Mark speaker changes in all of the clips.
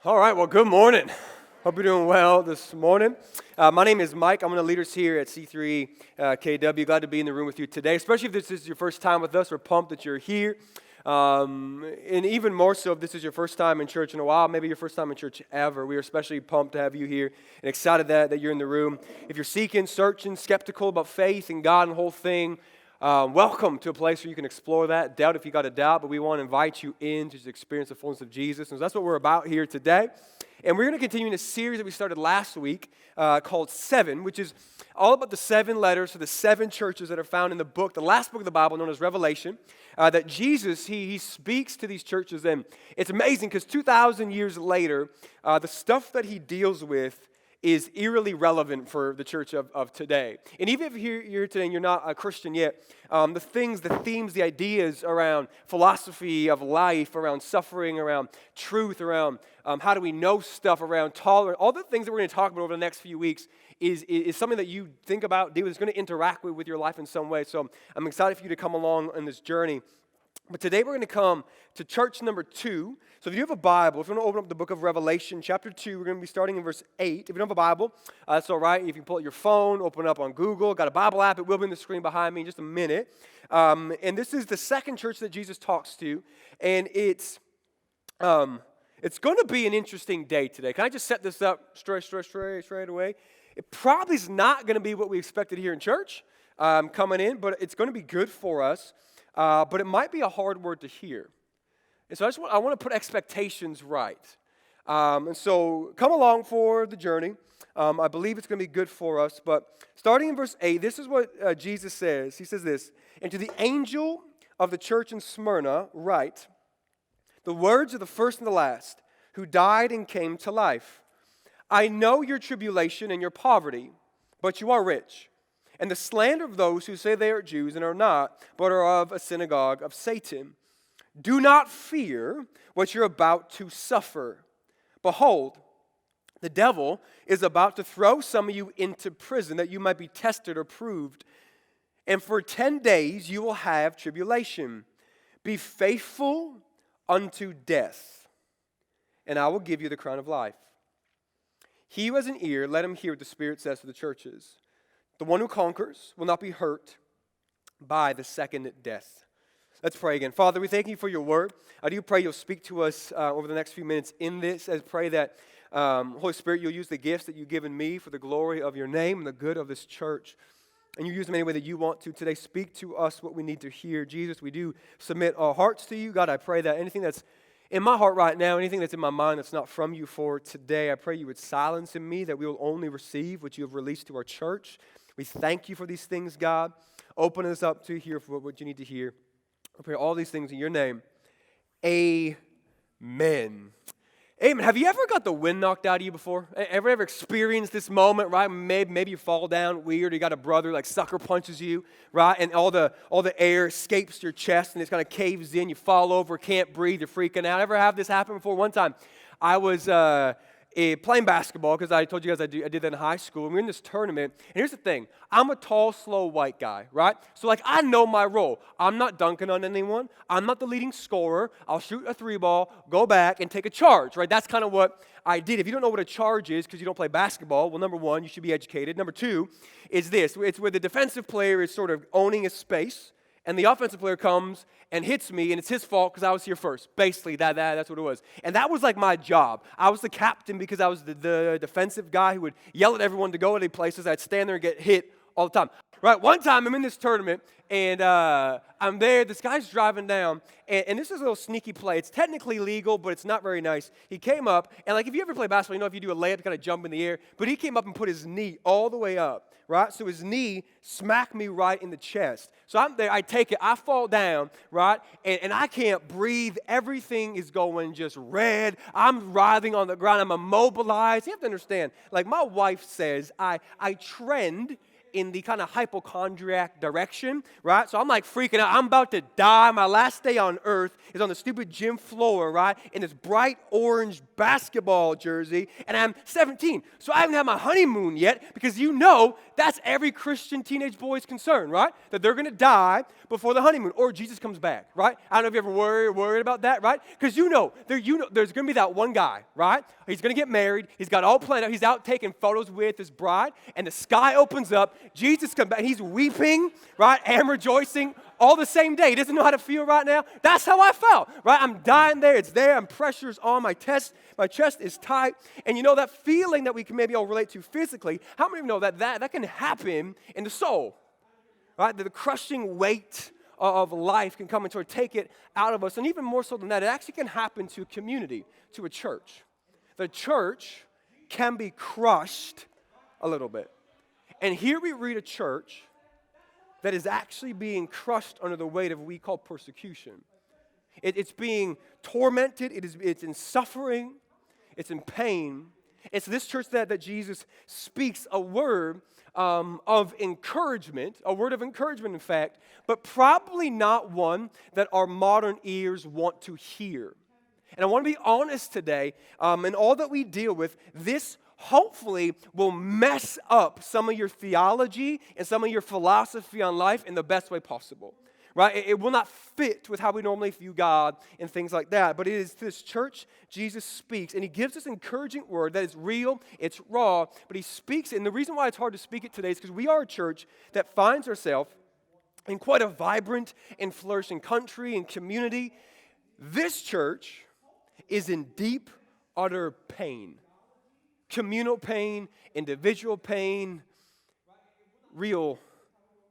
Speaker 1: All right, well, good morning. Hope you're doing well this morning. My name is Mike. I'm one of the leaders here at C3KW. Glad to be in the room with you today, especially if this is your first time with us. We're pumped that you're here. And even more so if this is your first time in church in a while, maybe your first time in church ever. We are especially pumped to have you here and excited that you're in the room. If you're seeking, searching, skeptical about faith and God and the whole thing, welcome to a place where you can explore that. Doubt if you got a doubt, but we want to invite you in to just experience the fullness of Jesus. And so that's what we're about here today. And we're going to continue in a series that we started last week called 7, which is all about the 7 letters to the 7 churches that are found in the book, the last book of the Bible known as Revelation, that Jesus, he speaks to these churches. And it's amazing because 2,000 years later, the stuff that he deals with is eerily relevant for the church of today. And even if you're here today and you're not a Christian yet, the themes, the ideas around philosophy of life, around suffering, around truth, around how do we know stuff, around tolerance, all the things that we're going to talk about over the next few weeks is something that you think about, deal with, is going to interact with your life in some way. So I'm excited for you to come along on this journey. But today we're going to come to church number 2. So if you have a Bible, if you want to open up the book of Revelation, chapter 2, we're going to be starting in verse 8. If you don't have a Bible, that's all right. If you pull out your phone, open it up on Google, got a Bible app, it will be on the screen behind me in just a minute. And this is the second church that Jesus talks to, and it's going to be an interesting day today. Can I just set this up straight away? It probably is not going to be what we expected here in church coming in, but it's going to be good for us. But it might be a hard word to hear. And so I want to put expectations right. And so come along for the journey. I believe it's going to be good for us. But starting in verse 8, this is what Jesus says. He says this, "And to the angel of the church in Smyrna write, the words of the first and the last, who died and came to life. I know your tribulation and your poverty, but you are rich. And the slander of those who say they are Jews and are not, but are of a synagogue of Satan. Do not fear what you're about to suffer. Behold, the devil is about to throw some of you into prison that you might be tested or proved. And for 10 days you will have tribulation. Be faithful unto death, and I will give you the crown of life. He who has an ear, let him hear what the Spirit says to the churches. The one who conquers will not be hurt by the second death." Let's pray again. Father, we thank you for your word. I do pray you'll speak to us over the next few minutes in this. I pray that, Holy Spirit, you'll use the gifts that you've given me for the glory of your name and the good of this church. And you use them any way that you want to today. Speak to us what we need to hear. Jesus, we do submit our hearts to you. God, I pray that anything that's in my heart right now, anything that's in my mind that's not from you for today, I pray you would silence in me, that we will only receive what you have released to our church. We thank you for these things, God. Open us up to hear what you need to hear. I pray all these things in your name. Amen. Amen. Have you ever got the wind knocked out of you before? Ever experienced this moment, right? Maybe you fall down weird. You got a brother like sucker punches you, right? And all the air escapes your chest and it kind of caves in. You fall over, can't breathe. You're freaking out. Ever have this happen before? One time, I was playing basketball, because I told you guys I did that in high school, and we're in this tournament, and here's the thing, I'm a tall, slow, white guy, right? So I know my role. I'm not dunking on anyone. I'm not the leading scorer. I'll shoot a 3-ball, go back, and take a charge, right? That's kind of what I did. If you don't know what a charge is because you don't play basketball, well, number one, you should be educated. Number two is this. It's where the defensive player is sort of owning a space, and the offensive player comes and hits me, and it's his fault because I was here first. Basically, that's what it was. And that was my job. I was the captain because I was the defensive guy who would yell at everyone to go to places. I'd stand there and get hit all the time. Right, one time I'm in this tournament, and I'm there. This guy's driving down, and this is a little sneaky play. It's technically legal, but it's not very nice. He came up, and if you ever play basketball, you know if you do a layup, you kind of jump in the air. But he came up and put his knee all the way up, right? So his knee smacked me right in the chest. So I'm there. I take it. I fall down, right? And I can't breathe. Everything is going just red. I'm writhing on the ground. I'm immobilized. You have to understand, my wife says, I trend in the kind of hypochondriac direction, right? So I'm like freaking out. I'm about to die. My last day on earth is on the stupid gym floor, right? In this bright orange basketball jersey, and I'm 17. So I haven't had my honeymoon yet because that's every Christian teenage boy's concern, right? That they're going to die before the honeymoon or Jesus comes back, right? I don't know if you ever worried about that, right? Because there's going to be that one guy, right? He's going to get married. He's got all planned out. He's out taking photos with his bride, and the sky opens up. Jesus comes back, and he's weeping, right, and rejoicing all the same day. He doesn't know how to feel right now. That's how I felt, right? I'm dying there. It's there. Pressure's on my chest. My chest is tight. And that feeling that we can maybe all relate to physically, how many of you know that can happen in the soul, right? The crushing weight of life can come and sort of take it out of us. And even more so than that, it actually can happen to a community, to a church. The church can be crushed a little bit. And here we read a church that is actually being crushed under the weight of what we call persecution. It's being tormented. It's in suffering. It's in pain. It's this church that Jesus speaks a word of encouragement, in fact, but probably not one that our modern ears want to hear. And I want to be honest today, in all that we deal with, this hopefully will mess up some of your theology and some of your philosophy on life in the best way possible, right? It will not fit with how we normally view God and things like that. But it is to this church Jesus speaks, and he gives this encouraging word that is real, it's raw, but he speaks it. And the reason why it's hard to speak it today is because we are a church that finds ourselves in quite a vibrant and flourishing country and community. This church is in deep, utter pain. Communal pain, individual pain, real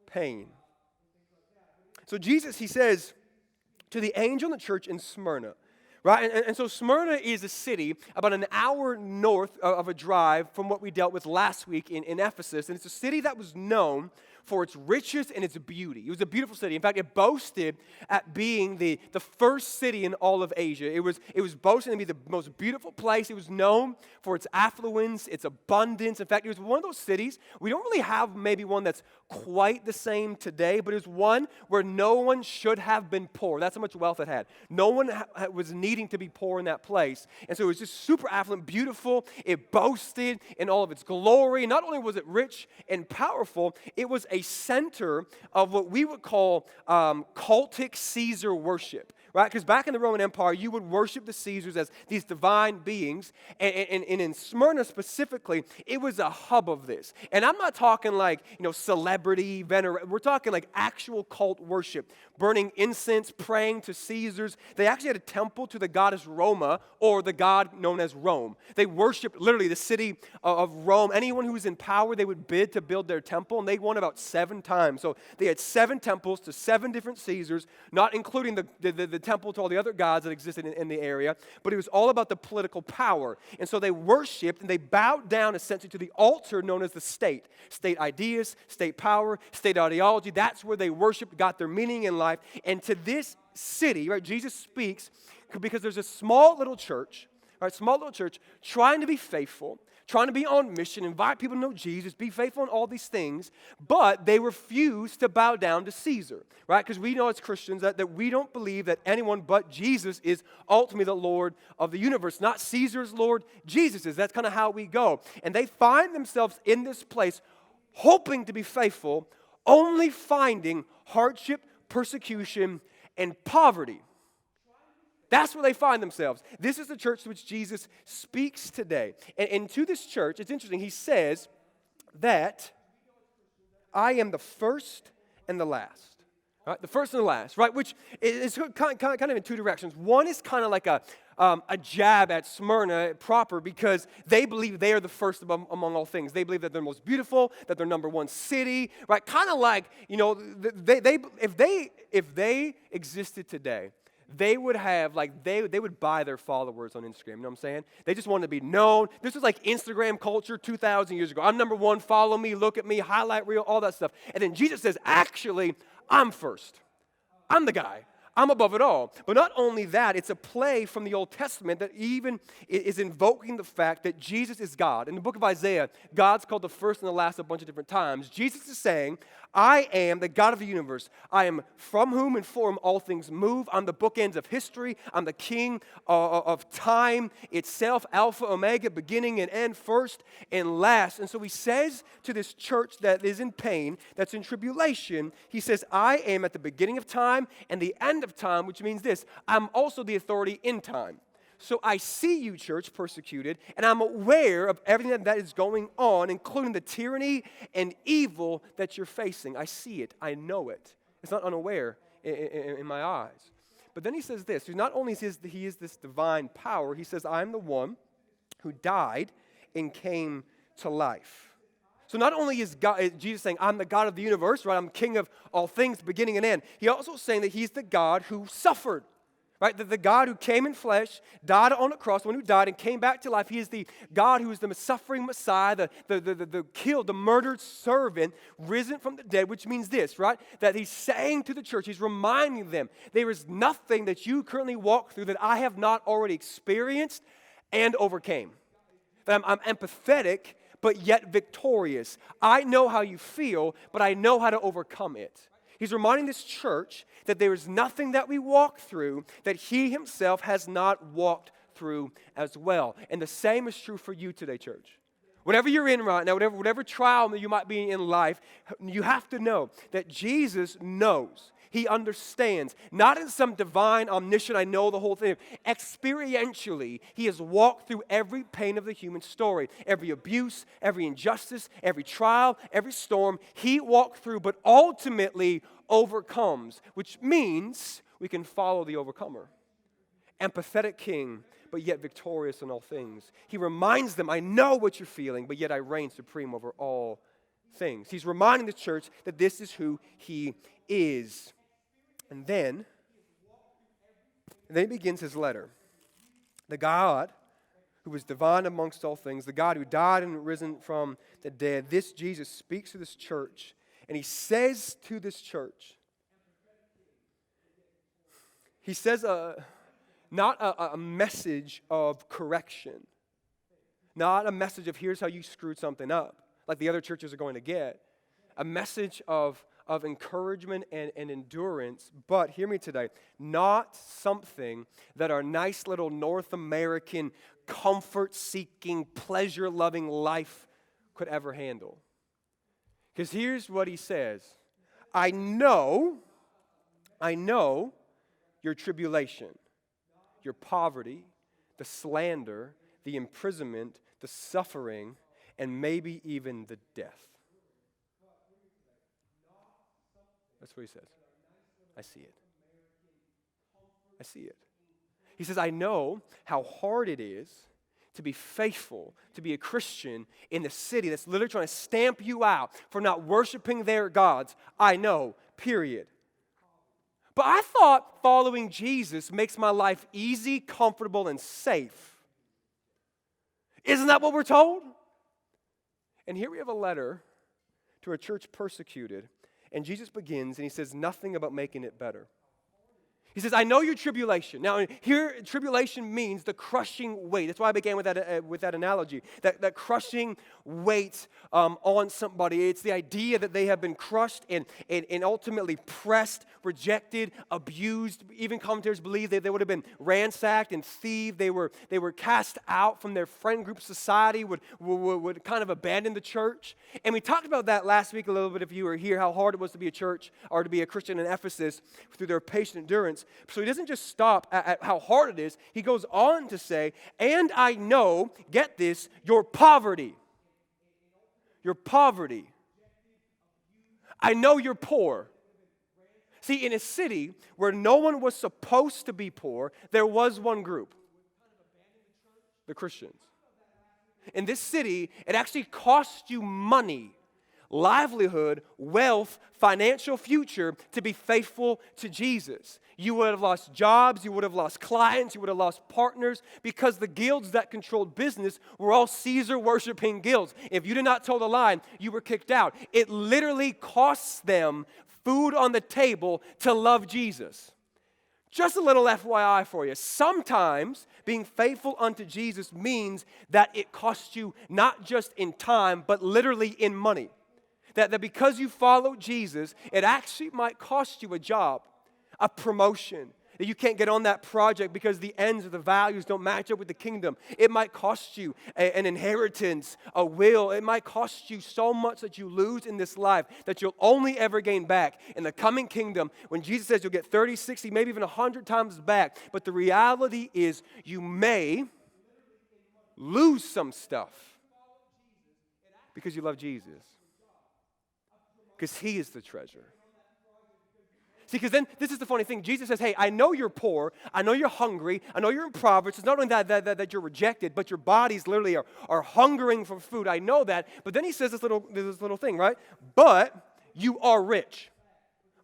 Speaker 1: pain. So Jesus, he says to the angel in the church in Smyrna, right? And so Smyrna is a city about an hour north of a drive from what we dealt with last week in Ephesus. And it's a city that was known for its riches and its beauty. It was a beautiful city. In fact, it boasted at being the first city in all of Asia. It was boasted to be the most beautiful place. It was known for its affluence, its abundance. In fact, it was one of those cities, we don't really have maybe one that's quite the same today, but it was one where no one should have been poor. That's how much wealth it had. No one was needing to be poor in that place. And so it was just super affluent, beautiful. It boasted in all of its glory. Not only was it rich and powerful, it was a center of what we would call cultic Caesar worship, right? Because back in the Roman Empire, you would worship the Caesars as these divine beings, and in Smyrna specifically, it was a hub of this. And I'm not talking like, celebrity, we're talking like actual cult worship, burning incense, praying to Caesars. They actually had a temple to the goddess Roma, or the god known as Rome. They worshiped literally the city of Rome. Anyone who was in power, they would bid to build their temple, and they won about 7 times. So they had 7 temples to 7 different Caesars, not including the temple to all the other gods that existed in the area, but it was all about the political power. And so they worshiped and they bowed down essentially to the altar known as the state. State ideas, state power, state ideology. That's where they worshiped, got their meaning in life. And to this city, right, Jesus speaks because there's a small little church, right, trying to be faithful, trying to be on mission, invite people to know Jesus, be faithful in all these things, but they refuse to bow down to Caesar, right? Because we know as Christians that we don't believe that anyone but Jesus is ultimately the Lord of the universe. Not Caesar's Lord, Jesus is. That's kind of how we go. And they find themselves in this place hoping to be faithful, only finding hardship, persecution, and poverty. That's where they find themselves. This is the church to which Jesus speaks today. And to this church, it's interesting, he says that I am the first and the last. Right? The first and the last, right? Which is kind of in 2 directions. One is kind of like a jab at Smyrna proper because they believe they are the first among all things. They believe that they're most beautiful, that they're number one city, right? Kind of like, if they existed today, they would have, they would buy their followers on Instagram, you know what I'm saying? They just wanted to be known. This was like Instagram culture 2,000 years ago. I'm number one, follow me, look at me, highlight reel, all that stuff. And then Jesus says, actually, I'm first. I'm the guy. I'm above it all. But not only that, it's a play from the Old Testament that even is invoking the fact that Jesus is God. In the book of Isaiah, God's called the first and the last a bunch of different times. Jesus is saying, I am the God of the universe. I am from whom and for whom all things move. I'm the bookends of history. I'm the king of time itself, Alpha, Omega, beginning and end, first and last. And so he says to this church that is in pain, that's in tribulation, he says, I am at the beginning of time and the end of time, which means this, I'm also the authority in time. So I see you, church, persecuted, and I'm aware of everything that is going on, including the tyranny and evil that you're facing. I see it. I know it. It's not unaware in my eyes. But then he says this. Not only is he this divine power, he says, I'm the one who died and came to life. So not only is Jesus saying, I'm the God of the universe, right? I'm king of all things, beginning and end. He also is saying that he's the God who suffered. Right, the God who came in flesh, died on a cross, the one who died and came back to life. He is the God who is the suffering Messiah, the killed, the murdered servant, risen from the dead, which means this, right? That he's saying to the church, he's reminding them, there is nothing that you currently walk through that I have not already experienced and overcame. That I'm empathetic, but yet victorious. I know how you feel, but I know how to overcome it. He's reminding this church that there is nothing that we walk through that he himself has not walked through as well. And the same is true for you today, church. Whatever you're in right now, whatever trial that you might be in life, you have to know that Jesus knows. He understands, not in some divine, omniscient, I know the whole thing. Experientially, he has walked through every pain of the human story. Every abuse, every injustice, every trial, every storm, he walked through, but ultimately overcomes, which means we can follow the overcomer. Empathetic king, but yet victorious in all things. He reminds them, I know what you're feeling, but yet I reign supreme over all things. He's reminding the church that this is who he is. And then he begins his letter. The God who is divine amongst all things, the God who died and risen from the dead, this Jesus speaks to this church, and he says to this church, he says not a message of correction, not a message of here's how you screwed something up, like the other churches are going to get, a message of encouragement and endurance, but hear me today, not something that our nice little North American comfort-seeking, pleasure-loving life could ever handle. Because here's what he says, I know your tribulation, your poverty, the slander, the imprisonment, the suffering, and maybe even the death. That's what he says. I see it. I see it. He says, I know how hard it is to be faithful, to be a Christian in the city that's literally trying to stamp you out for not worshiping their gods. I know, period. But I thought following Jesus makes my life easy, comfortable, and safe. Isn't that what we're told? And here we have a letter to a church persecuted. And Jesus begins and he says nothing about making it better. He says, I know your tribulation. Now, here, tribulation means the crushing weight. That's why I began with that analogy, that crushing weight on somebody. It's the idea that they have been crushed and ultimately pressed, rejected, abused. Even commentators believe that they would have been ransacked and thieved. They were cast out from their friend group. Society would kind of abandon the church. And we talked about that last week a little bit if you were here, how hard it was to be a church or to be a Christian in Ephesus through their patient endurance. So he doesn't just stop at how hard it is. He goes on to say, and I know, get this, your poverty. Your poverty. I know you're poor. See, in a city where no one was supposed to be poor, there was one group. The Christians. In this city, it actually cost you money, livelihood, wealth, financial future to be faithful to Jesus. You would have lost jobs, you would have lost clients, you would have lost partners because the guilds that controlled business were all Caesar-worshiping guilds. If you did not toe the line, you were kicked out. It literally costs them food on the table to love Jesus. Just a little FYI for you. Sometimes being faithful unto Jesus means that it costs you not just in time, but literally in money. That because you follow Jesus, it actually might cost you a job, a promotion, that you can't get on that project because the ends or the values don't match up with the kingdom. It might cost you an inheritance, a will. It might cost you so much that you lose in this life that you'll only ever gain back in the coming kingdom when Jesus says you'll get 30, 60, maybe even 100 times back. But the reality is you may lose some stuff because you love Jesus. Because He is the treasure. See, because then this is the funny thing. Jesus says, hey, I know you're poor. I know you're hungry. I know you're impoverished. It's not only that you're rejected, but your bodies literally are hungering for food. I know that. But then He says this little thing, right? But you are rich.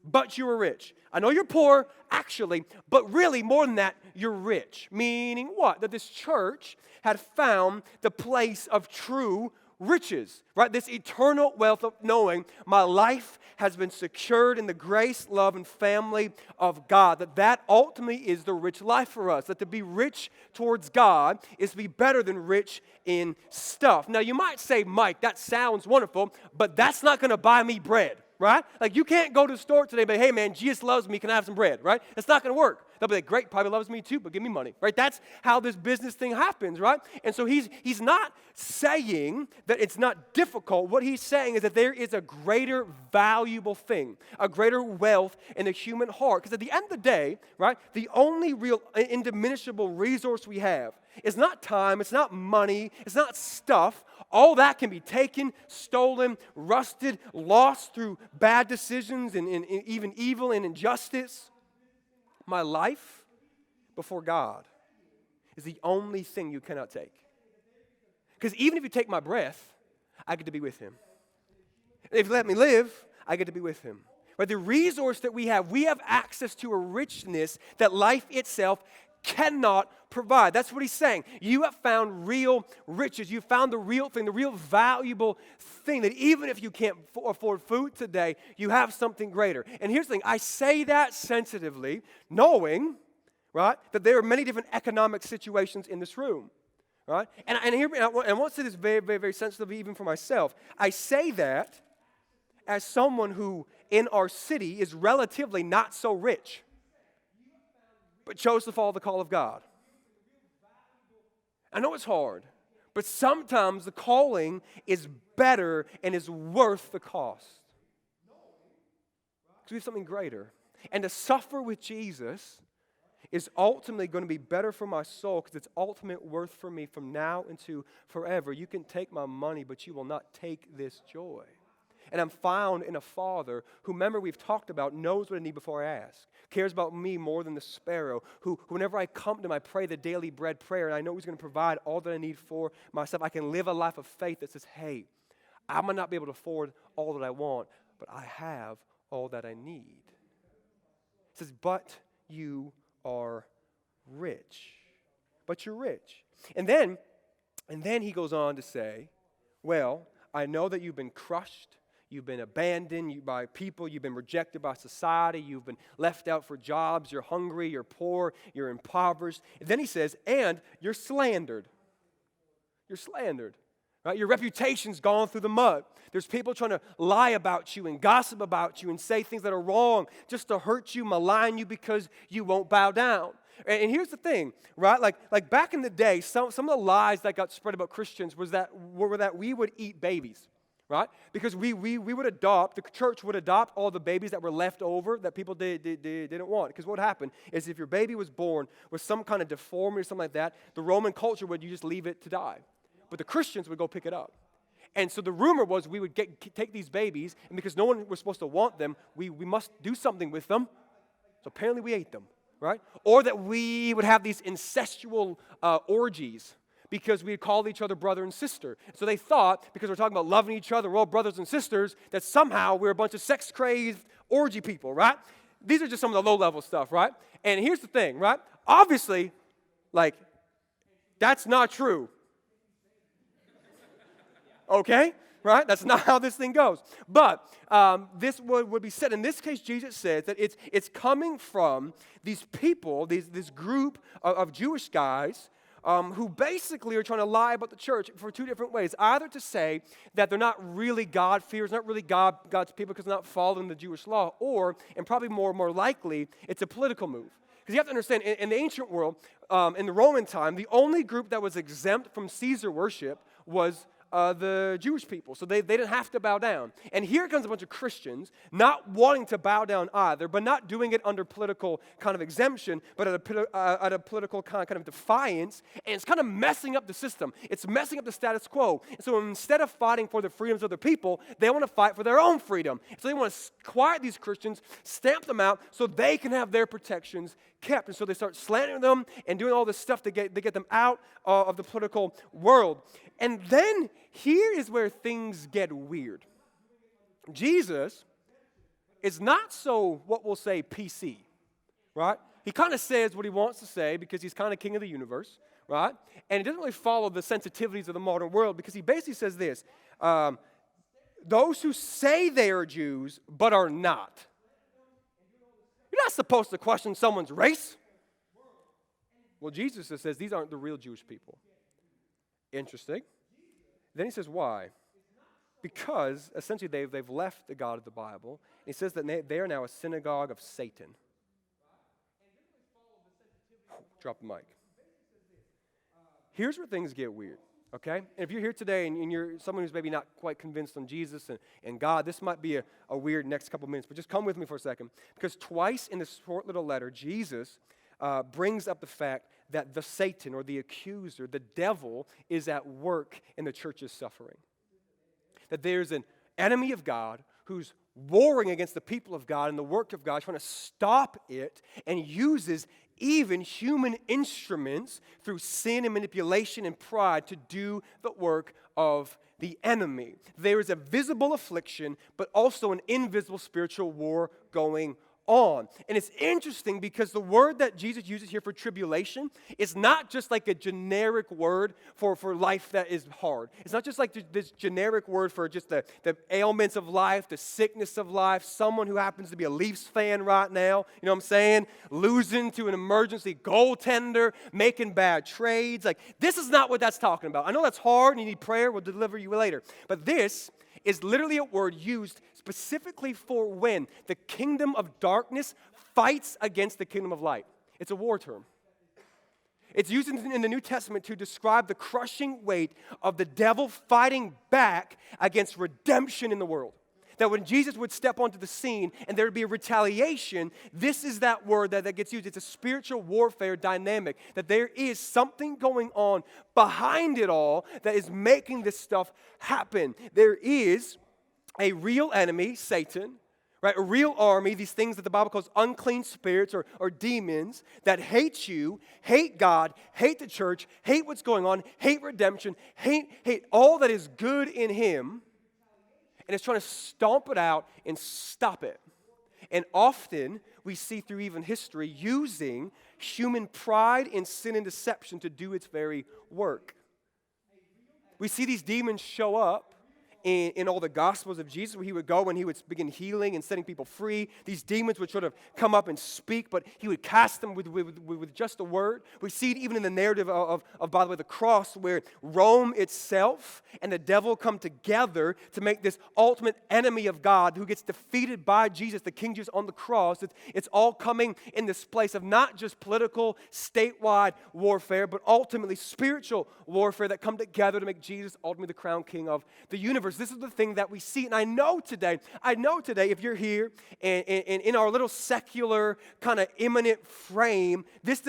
Speaker 1: But you are rich. I know you're poor, actually, but really more than that, you're rich. Meaning what? That this church had found the place of true riches, right? This eternal wealth of knowing my life has been secured in the grace, love, and family of God. That ultimately is the rich life for us. That to be rich towards God is to be better than rich in stuff. Now, you might say, Mike, that sounds wonderful, but that's not going to buy me bread, right? Like, you can't go to the store today and be, hey, man, Jesus loves me. Can I have some bread, right? It's not going to work. They'll be like, great, probably loves me too, but give me money, right? That's how this business thing happens, right? And so he's not saying that it's not difficult. What he's saying is that there is a greater valuable thing, a greater wealth in the human heart. Because at the end of the day, right, the only real indiminishable resource we have is not time, it's not money, it's not stuff. All that can be taken, stolen, rusted, lost through bad decisions and even evil and injustice. My life before God is the only thing you cannot take. Because even if you take my breath, I get to be with Him. If you let me live, I get to be with Him. But the resource that we have access to a richness that life itself cannot provide. That's what he's saying. You have found real riches. You found the real thing, the real valuable thing that even if you can't afford food today, you have something greater. And here's the thing. I say that sensitively, knowing, right, that there are many different economic situations in this room. Right? And I want to say this very, very, very sensitively even for myself. I say that as someone who in our city is relatively not so rich, but chose to follow the call of God. I know it's hard, but sometimes the calling is better and is worth the cost. Because we have something greater. And to suffer with Jesus is ultimately going to be better for my soul because it's ultimate worth for me from now into forever. You can take my money, but you will not take this joy. And I'm found in a Father who, remember we've talked about, knows what I need before I ask, cares about me more than the sparrow, who whenever I come to Him, I pray the daily bread prayer, and I know He's going to provide all that I need for myself. I can live a life of faith that says, hey, I might not be able to afford all that I want, but I have all that I need. It says, but you are rich. But you're rich. And then he goes on to say, well, I know that you've been crushed. You've been abandoned by people. You've been rejected by society. You've been left out for jobs. You're hungry. You're poor. You're impoverished. And then he says, and you're slandered. You're slandered. Right? Your reputation's gone through the mud. There's people trying to lie about you and gossip about you and say things that are wrong just to hurt you, malign you because you won't bow down. And here's the thing, right? Like back in the day, some of the lies that got spread about Christians were that we would eat babies. Right? Because we would adopt, the church would adopt all the babies that were left over that people didn't want. Because what happened is if your baby was born with some kind of deformity or something like that, the Roman culture would you just leave it to die. But the Christians would go pick it up. And so the rumor was we would take these babies, and because no one was supposed to want them, we must do something with them. So apparently we ate them, right? Or that we would have these incestual orgies, because we called each other brother and sister. So they thought, because we're talking about loving each other, we're all brothers and sisters, that somehow we're a bunch of sex-crazed orgy people, right? These are just some of the low-level stuff, right? And here's the thing, right? Obviously, that's not true. Okay? right? That's not how this thing goes. But this would be said. In this case, Jesus says that it's coming from these people, this group of Jewish guys who basically are trying to lie about the church for two different ways. Either to say that they're not really God-fearers, not really God's people because they're not following the Jewish law, or, and probably more likely, it's a political move. Because you have to understand, in the ancient world, in the Roman time, the only group that was exempt from Caesar worship was the Jewish people. So they didn't have to bow down. And here comes a bunch of Christians not wanting to bow down either, but not doing it under political kind of exemption, but at a political kind of defiance. And it's kind of messing up the system. It's messing up the status quo. And so instead of fighting for the freedoms of the people, they want to fight for their own freedom. So they want to quiet these Christians, stamp them out so they can have their protections kept. And so they start slandering them and doing all this stuff to get them out of the political world. And then here is where things get weird. Jesus is not so, what we'll say, PC, right? He kind of says what he wants to say because he's kind of king of the universe, right? And he doesn't really follow the sensitivities of the modern world because he basically says this, those who say they are Jews but are not. You're not supposed to question someone's race. Well, Jesus says these aren't the real Jewish people. Interesting. Then he says, why? Because essentially they've left the God of the Bible. And he says that they are now a synagogue of Satan. Drop the mic. Here's where things get weird, okay? And if you're here today and you're someone who's maybe not quite convinced on Jesus and God, this might be a weird next couple minutes, but just come with me for a second. Because twice in this short little letter, Jesus brings up the fact that the Satan or the accuser, the devil, is at work in the church's suffering. That there's an enemy of God who's warring against the people of God and the work of God, trying to stop it, and uses even human instruments through sin and manipulation and pride to do the work of the enemy. There is a visible affliction, but also an invisible spiritual war going on. And it's interesting because the word that Jesus uses here for tribulation is not just like a generic word for life that is hard. It's not just like this generic word for just the ailments of life, the sickness of life, someone who happens to be a Leafs fan right now, you know what I'm saying, losing to an emergency goaltender, making bad trades. Like, this is not what that's talking about. I know that's hard and you need prayer. We'll deliver you later. But this is literally a word used specifically for when the kingdom of darkness fights against the kingdom of light. It's a war term. It's used in the New Testament to describe the crushing weight of the devil fighting back against redemption in the world. That when Jesus would step onto the scene and there would be a retaliation, this is that word that gets used. It's a spiritual warfare dynamic. That there is something going on behind it all that is making this stuff happen. There is a real enemy, Satan, right? A real army, these things that the Bible calls unclean spirits or demons that hate you, hate God, hate the church, hate what's going on, hate redemption, hate all that is good in Him. And it's trying to stomp it out and stop it. And often, we see through even history, using human pride and sin and deception to do its very work. We see these demons show up in all the Gospels of Jesus, where He would go and He would begin healing and setting people free. These demons would sort of come up and speak, but He would cast them with just a word. We see it even in the narrative of, by the way, the cross, where Rome itself and the devil come together to make this ultimate enemy of God who gets defeated by Jesus, the King Jesus on the cross. It's all coming in this place of not just political, statewide warfare, but ultimately spiritual warfare that come together to make Jesus ultimately the crown king of the universe. This is the thing that we see. And I know today, if you're here and in our little secular kind of immanent frame, this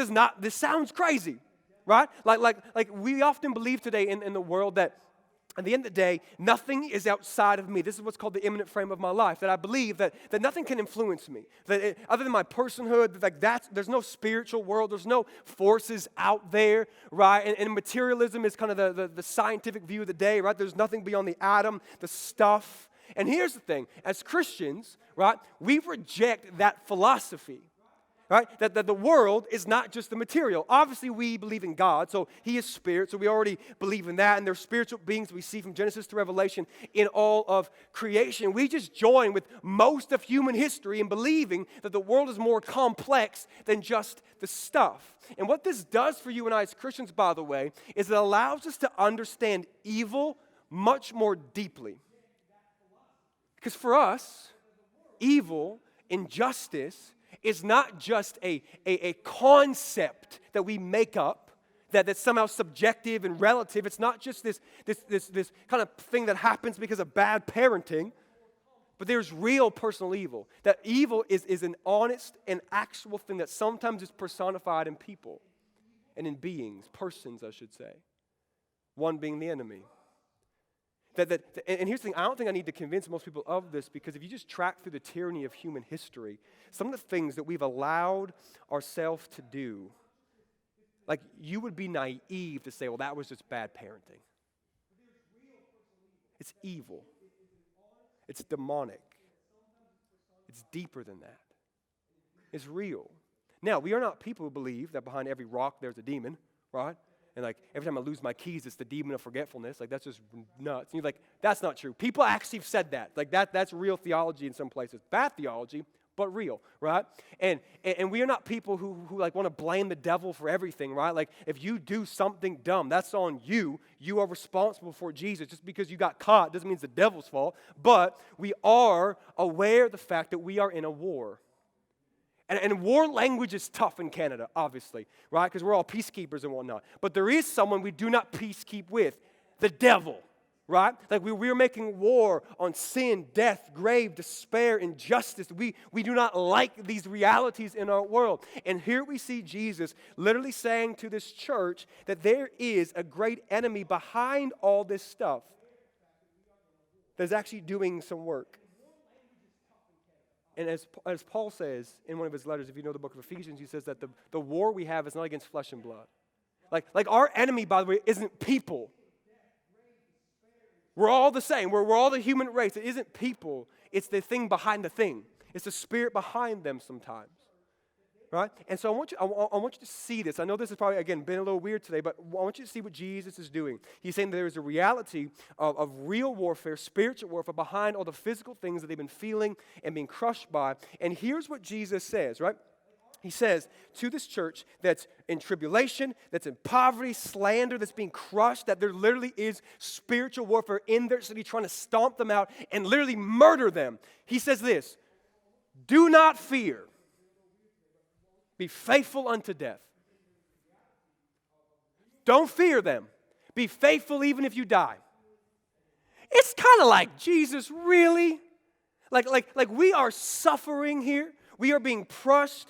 Speaker 1: sounds crazy, right? Like we often believe today in the world that at the end of the day, nothing is outside of me. This is what's called the immanent frame of my life. That I believe that nothing can influence me. Other than my personhood, there's no spiritual world. There's no forces out there, right? And materialism is kind of the scientific view of the day, right? There's nothing beyond the atom, the stuff. And here's the thing. As Christians, right, we reject that philosophy. Right? That the world is not just the material. Obviously, we believe in God, so He is spirit, so we already believe in that, and there's spiritual beings we see from Genesis to Revelation in all of creation. We just join with most of human history in believing that the world is more complex than just the stuff. And what this does for you and I as Christians, by the way, is it allows us to understand evil much more deeply. Because for us, evil, injustice, is not just a concept that we make up, that's somehow subjective and relative. It's not just this kind of thing that happens because of bad parenting, but there's real personal evil. That evil is an honest and actual thing that sometimes is personified in people and in beings, persons, I should say. One being the enemy. And here's the thing, I don't think I need to convince most people of this, because if you just track through the tyranny of human history, some of the things that we've allowed ourselves to do, like you would be naive to say, well, that was just bad parenting. It's evil. It's demonic. It's deeper than that. It's real. Now, we are not people who believe that behind every rock there's a demon, right? And like every time I lose my keys, it's the demon of forgetfulness. Like that's just nuts. And you're like, that's not true. People actually have said that. Like that's real theology in some places. Bad theology, but real, right? And we are not people who like want to blame the devil for everything, right? Like if you do something dumb, that's on you. You are responsible for Jesus. Just because you got caught doesn't mean it's the devil's fault. But we are aware of the fact that we are in a war. And war language is tough in Canada, obviously, right? Because we're all peacekeepers and whatnot. But there is someone we do not peacekeep with, the devil, right? Like we're making war on sin, death, grave, despair, injustice. We do not like these realities in our world. And here we see Jesus literally saying to this church that there is a great enemy behind all this stuff that's actually doing some work. And as Paul says in one of his letters, if you know the book of Ephesians, he says that the war we have is not against flesh and blood. Like our enemy, by the way, isn't people. We're all the same. We're all the human race. It isn't people. It's the thing behind the thing. It's the spirit behind them sometimes. Right? And so I want you to see this. I know this has probably, again, been a little weird today, but I want you to see what Jesus is doing. He's saying that there is a reality of real warfare, spiritual warfare, behind all the physical things that they've been feeling and being crushed by. And here's what Jesus says, right? He says to this church that's in tribulation, that's in poverty, slander, that's being crushed, that there literally is spiritual warfare in their city trying to stomp them out and literally murder them. He says this, do not fear. Be faithful unto death. Don't fear them. Be faithful even if you die. It's kind of like, Jesus, really? Like we are suffering here. We are being pressed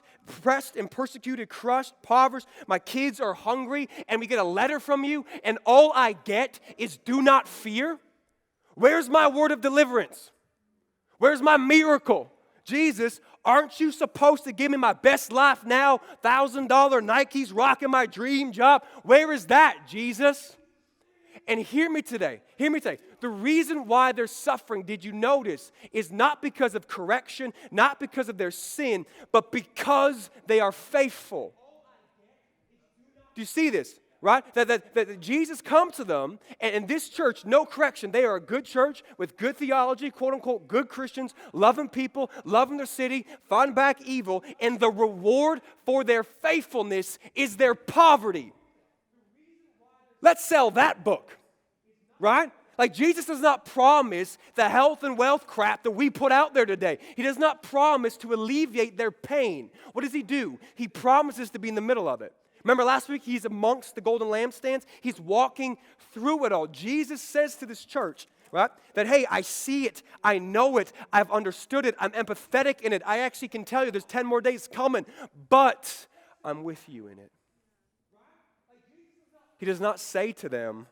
Speaker 1: and persecuted, crushed, impoverished. My kids are hungry, and we get a letter from you, and all I get is do not fear. Where's my word of deliverance? Where's my miracle? Jesus, aren't you supposed to give me my best life now? $1,000 Nikes, rocking my dream job. Where is that, Jesus? And hear me today. The reason why they're suffering, did you notice, is not because of correction, not because of their sin, but because they are faithful. Do you see this? Right? That Jesus come to them, and this church, no correction. They are a good church with good theology, quote unquote, good Christians, loving people, loving their city, fighting back evil, and the reward for their faithfulness is their poverty. Let's sell that book, right? Like Jesus does not promise the health and wealth crap that we put out there today. He does not promise to alleviate their pain. What does he do? He promises to be in the middle of it. Remember last week, he's amongst the golden lampstands. He's walking through it all. Jesus says to this church, right, that, hey, I see it. I know it. I've understood it. I'm empathetic in it. I actually can tell you there's 10 more days coming, but I'm with you in it. He does not say to them,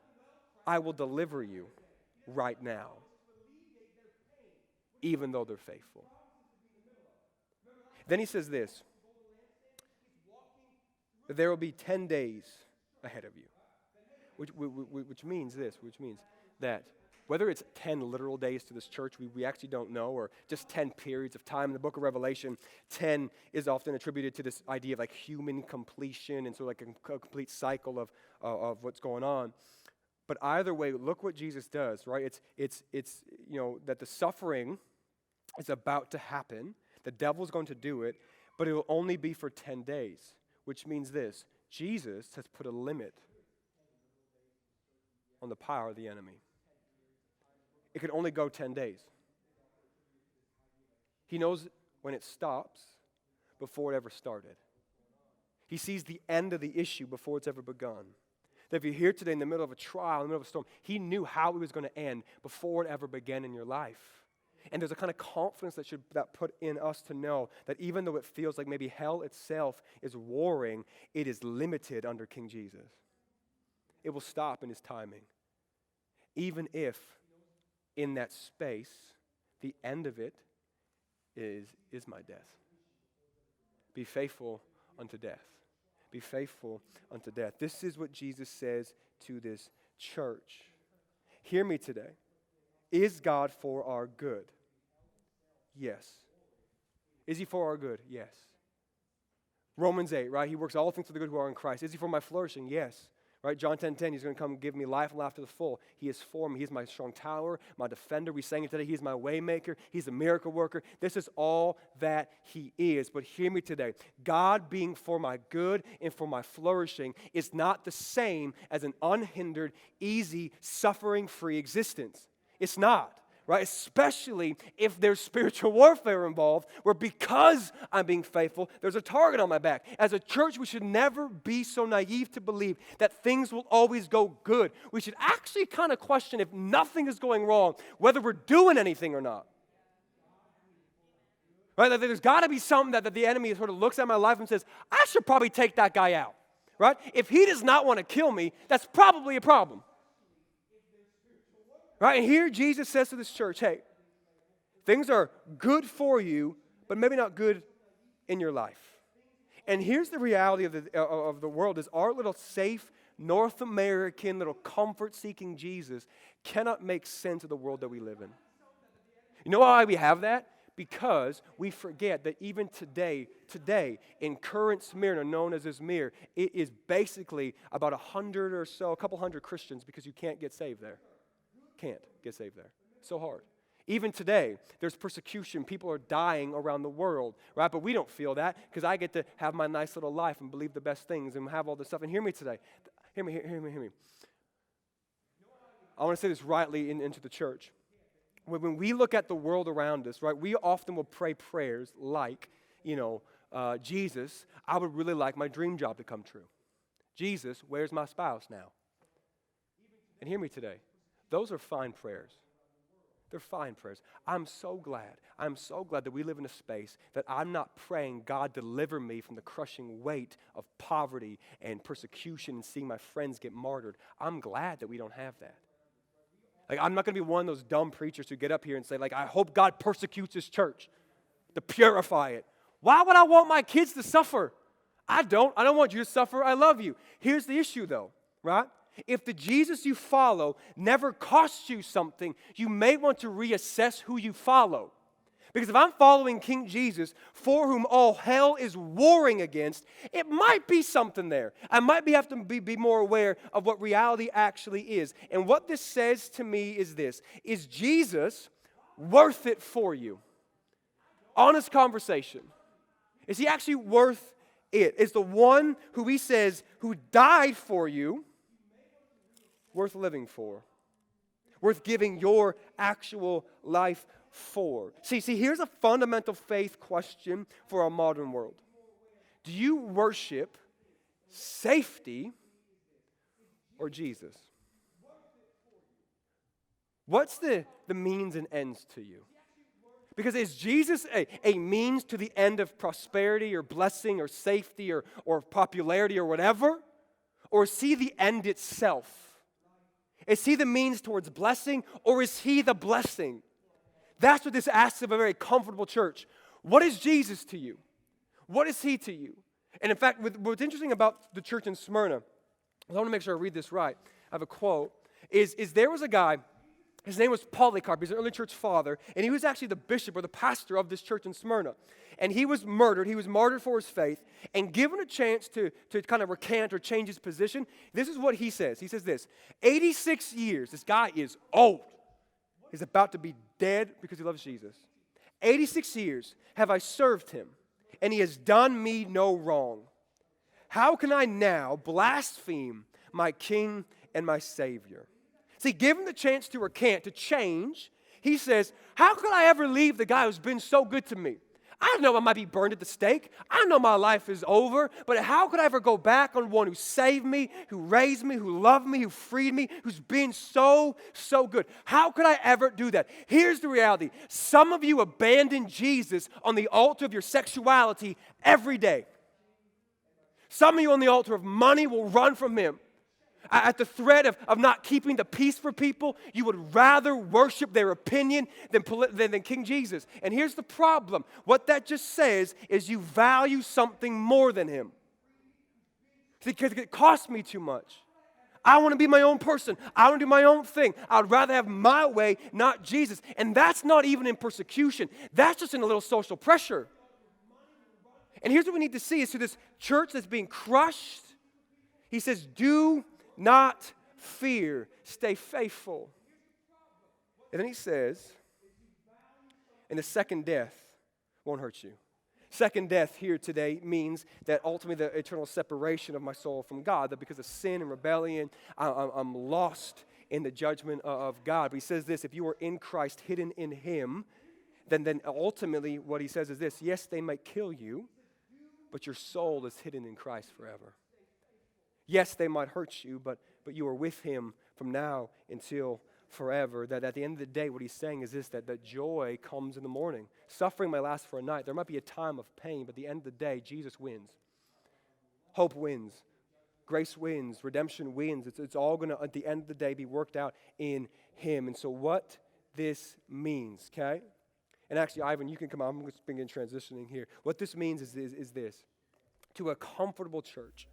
Speaker 1: I will deliver you right now, even though they're faithful. Then he says this, that there will be 10 days ahead of you, which means this, which means that Whether it's 10 literal days to this church, we actually don't know, or just 10 periods of time. In the book of Revelation, 10 is often attributed to this idea of like human completion, and so like a complete cycle of what's going on. But either way, look what Jesus does, right? It's that the suffering is about to happen. The devil's going to do it, but it will only be for 10 days, which means this: Jesus has put a limit on the power of the enemy. It can only go 10 days. He knows when it stops before it ever started. He sees the end of the issue before it's ever begun. That if you're here today in the middle of a trial, in the middle of a storm, he knew how it was going to end before it ever began in your life. And there's a kind of confidence that put in us to know that even though it feels like maybe hell itself is warring, it is limited under King Jesus. It will stop in his timing. Even if in that space, the end of it is my death. Be faithful unto death. Be faithful unto death. This is what Jesus says to this church. Hear me today. Is God for our good? Yes. Is he for our good? Yes. Romans 8, right? He works all things for the good who are in Christ. Is he for my flourishing? Yes. Right? John 10:10, he's going to come and give me life and life to the full. He is for me. He's my strong tower, my defender. We sang it today. He's my way maker. He's a miracle worker. This is all that he is. But hear me today. God being for my good and for my flourishing is not the same as an unhindered, easy, suffering-free existence. It's not. Right? Especially if there's spiritual warfare involved, where because I'm being faithful, there's a target on my back. As a church, we should never be so naive to believe that things will always go good. We should actually kind of question, if nothing is going wrong, whether we're doing anything or not. Right? That there's got to be something that the enemy sort of looks at my life and says, I should probably take that guy out. Right? If he does not want to kill me, that's probably a problem. Right? And here Jesus says to this church, hey, things are good for you, but maybe not good in your life. And here's the reality of the world is our little safe, North American, little comfort-seeking Jesus cannot make sense of the world that we live in. You know why we have that? Because we forget that even today, in current Smyrna, known as Izmir, it is basically about 100 or so, a couple hundred Christians, because you can't get saved there. Can't get saved there. So hard. Even today, there's persecution. People are dying around the world, right? But we don't feel that because I get to have my nice little life and believe the best things and have all this stuff. And hear me today. Hear me. I want to say this rightly into the church. When we look at the world around us, right, we often will pray prayers like, Jesus, I would really like my dream job to come true. Jesus, where's my spouse now? And hear me today. Those are fine prayers. They're fine prayers. I'm so glad that we live in a space that I'm not praying, God, deliver me from the crushing weight of poverty and persecution and seeing my friends get martyred. I'm glad that we don't have that. Like, I'm not going to be one of those dumb preachers who get up here and say, like, I hope God persecutes his church to purify it. Why would I want my kids to suffer? I don't want you to suffer. I love you. Here's the issue, though, right? If the Jesus you follow never costs you something, you may want to reassess who you follow. Because if I'm following King Jesus, for whom all hell is warring against, it might be something there. I might have to be more aware of what reality actually is. And what this says to me is this: is Jesus worth it for you? Honest conversation. Is he actually worth it? Is the one who he says, who died for you, worth living for, worth giving your actual life for? See, here's a fundamental faith question for our modern world. Do you worship safety or Jesus? What's the means and ends to you? Because is Jesus a means to the end of prosperity or blessing or safety or popularity or whatever? Or is he the end itself? Is he the means towards blessing, or is he the blessing? That's what this asks of a very comfortable church. What is Jesus to you? What is he to you? And in fact, what's interesting about the church in Smyrna, I want to make sure I read this right. I have a quote, is there was a guy His name was Polycarp. He's an early church father, and he was actually the bishop or the pastor of this church in Smyrna. And he was murdered. He was martyred for his faith. And given a chance to kind of recant or change his position, this is what he says. He says this, 86 years, this guy is old. He's about to be dead because he loves Jesus. 86 years have I served him, and he has done me no wrong. How can I now blaspheme my King and my Savior? See, given the chance to recant, to change, he says, how could I ever leave the guy who's been so good to me? I know I might be burned at the stake. I know my life is over, but how could I ever go back on one who saved me, who raised me, who loved me, who freed me, who's been so good? How could I ever do that? Here's the reality. Some of you abandon Jesus on the altar of your sexuality every day. Some of you on the altar of money will run from him. At the threat of not keeping the peace for people, you would rather worship their opinion than King Jesus. And here's the problem. What that just says is you value something more than him. Because it costs me too much. I want to be my own person. I want to do my own thing. I'd rather have my way, not Jesus. And that's not even in persecution. That's just in a little social pressure. And here's what we need to see is to this church that's being crushed. He says, do not fear, stay faithful. And then he says, and the second death won't hurt you. Second death here today means that ultimately the eternal separation of my soul from God, that because of sin and rebellion, I'm lost in the judgment of God. But he says this, if you are in Christ, hidden in him, then ultimately what he says is this, yes, they might kill you, but your soul is hidden in Christ forever. Yes, they might hurt you, but you are with him from now until forever. That at the end of the day, what he's saying is this, that joy comes in the morning. Suffering might last for a night. There might be a time of pain, but at the end of the day, Jesus wins. Hope wins. Grace wins. Redemption wins. It's all going to, at the end of the day, be worked out in him. And so what this means, okay? And actually, Ivan, you can come on. I'm going to begin transitioning here. What this means is this. To a comfortable church.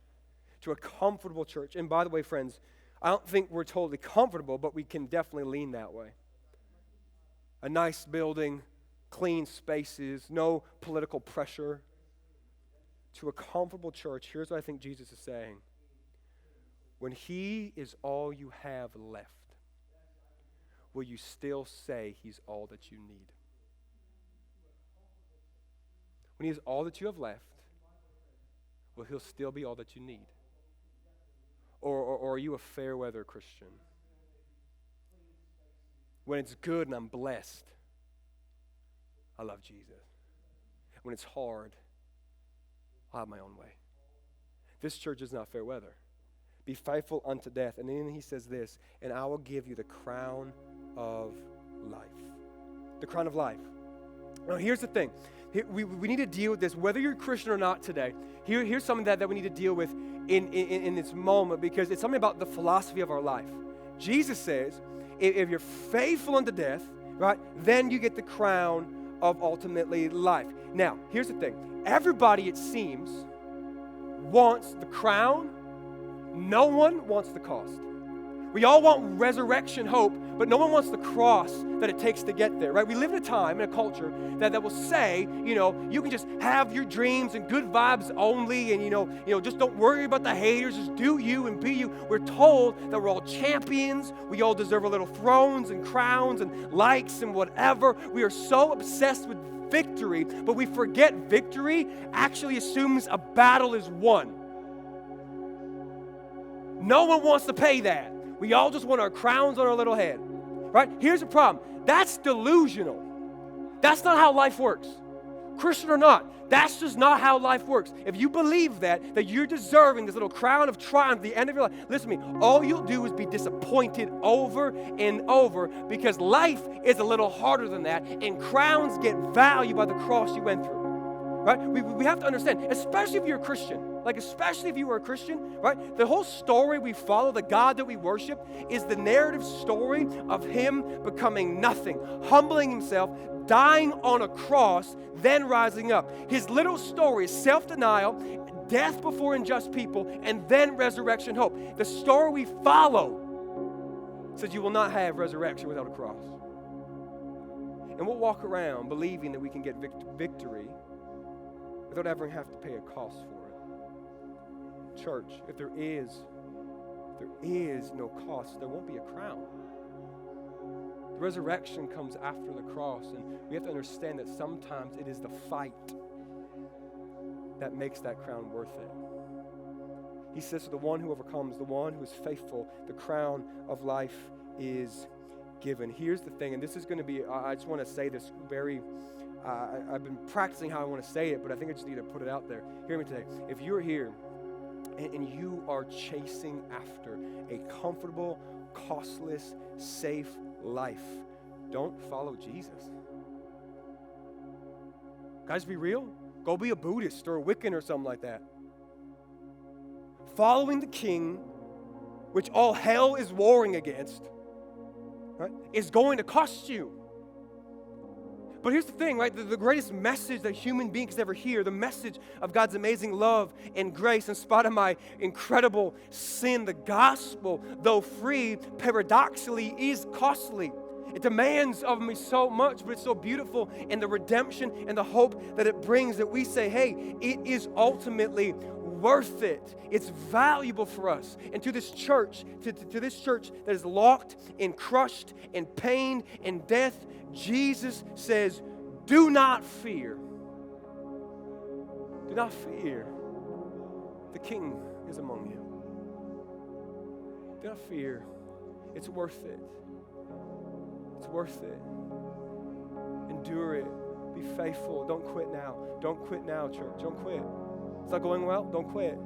Speaker 1: To a comfortable church. And by the way, friends, I don't think we're totally comfortable, but we can definitely lean that way. A nice building, clean spaces, no political pressure. To a comfortable church, here's what I think Jesus is saying. When he is all you have left, will you still say he's all that you need? When he is all that you have left, will he'll still be all that you need? Or are you a fair weather Christian? When it's good and I'm blessed, I love Jesus. When it's hard, I have my own way. This church is not fair weather. Be faithful unto death. And then he says this, and I will give you the crown of life. The crown of life. Now here's the thing. We need to deal with this, whether you're a Christian or not today. Here's something that we need to deal with in this moment, because it's something about the philosophy of our life. Jesus says, if you're faithful unto death, right, then you get the crown of ultimately life. Now, here's the thing. Everybody, it seems, wants the crown. No one wants the cost. We all want resurrection hope, but no one wants the cross that it takes to get there, right? We live in a time, in a culture that will say, you can just have your dreams and good vibes only, and just don't worry about the haters, just do you and be you. We're told that we're all champions, we all deserve a little thrones and crowns and likes and whatever. We are so obsessed with victory, but we forget victory actually assumes a battle is won. No one wants to pay that. We all just want our crowns on our little head, right? Here's the problem. That's delusional. That's not how life works. Christian or not, that's just not how life works. If you believe that you're deserving this little crown of triumph at the end of your life, listen to me, all you'll do is be disappointed over and over, because life is a little harder than that, and crowns get value by the cross you went through, right? We have to understand, especially if you're a Christian, especially if you are a Christian, right? The whole story we follow, the God that we worship, is the narrative story of him becoming nothing, humbling himself, dying on a cross, then rising up. His little story is self-denial, death before unjust people, and then resurrection hope. The story we follow says you will not have resurrection without a cross. And we'll walk around believing that we can get victory without ever having to pay a cost for it. Church, if there is no cost, there won't be a crown. The resurrection comes after the cross, and we have to understand that sometimes it is the fight that makes that crown worth it. He says to the one who overcomes, the one who is faithful, the crown of life is given. Here's the thing, and this is going to be, I just want to say this very, I've been practicing how I want to say it, but I think I just need to put it out there. Hear me today. If you're here and you are chasing after a comfortable, costless, safe life, don't follow Jesus. Guys, be real. Go be a Buddhist or a Wiccan or something like that. Following the King, which all hell is warring against, right, is going to cost you. But here's the thing, right? The greatest message that human beings ever hear, the message of God's amazing love and grace in spite of my incredible sin, the gospel, though free, paradoxically is costly. It demands of me so much, but it's so beautiful in the redemption and the hope that it brings that we say, hey, it is ultimately worth it. It's valuable for us. And to this church, to this church that is locked and crushed and pained and death, Jesus says, do not fear. Do not fear. The King is among you. Do not fear. It's worth it. It's worth it. Endure it. Be faithful. Don't quit now. Don't quit now, church. Don't quit. It's not going well? Don't quit.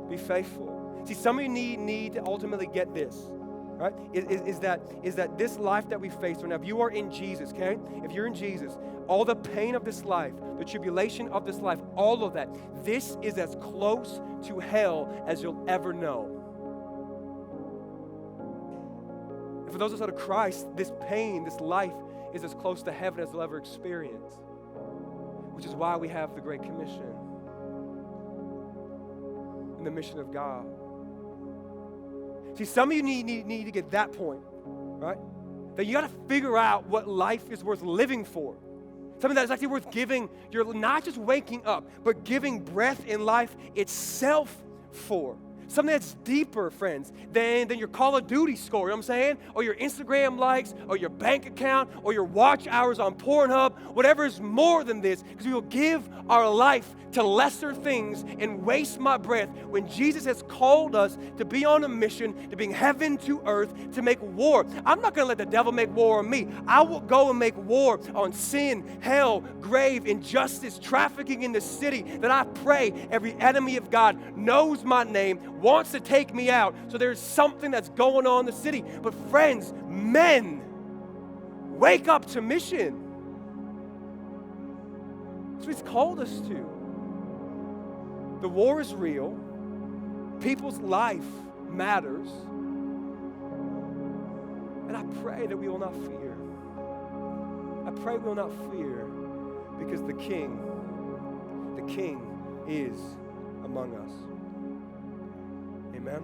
Speaker 1: Be faithful. See, some of you need to ultimately get this, right? Is that this life that we face right now, if you are in Jesus, okay? If you're in Jesus, all the pain of this life, the tribulation of this life, all of that, this is as close to hell as you'll ever know. And for those outside of Christ, this pain, this life is as close to heaven as they'll ever experience, which is why we have the Great Commission and the mission of God. See, some of you need to get that point, right? That you got to figure out what life is worth living for. Something that is actually worth giving your, not just waking up, but giving breath in life itself for. Something that's deeper, friends, than your Call of Duty score, you know what I'm saying? Or your Instagram likes, or your bank account, or your watch hours on Pornhub, whatever is more than this, because we will give our life to lesser things and waste my breath when Jesus has called us to be on a mission, to bring heaven to earth, to make war. I'm not going to let the devil make war on me. I will go and make war on sin, hell, grave, injustice, trafficking in the city, that I pray every enemy of God knows my name, wants to take me out. So there's something that's going on in the city. But friends, men, wake up to mission. That's what He's called us to. The war is real. People's life matters. And I pray that we will not fear. I pray we will not fear, because the King is among us. Amen.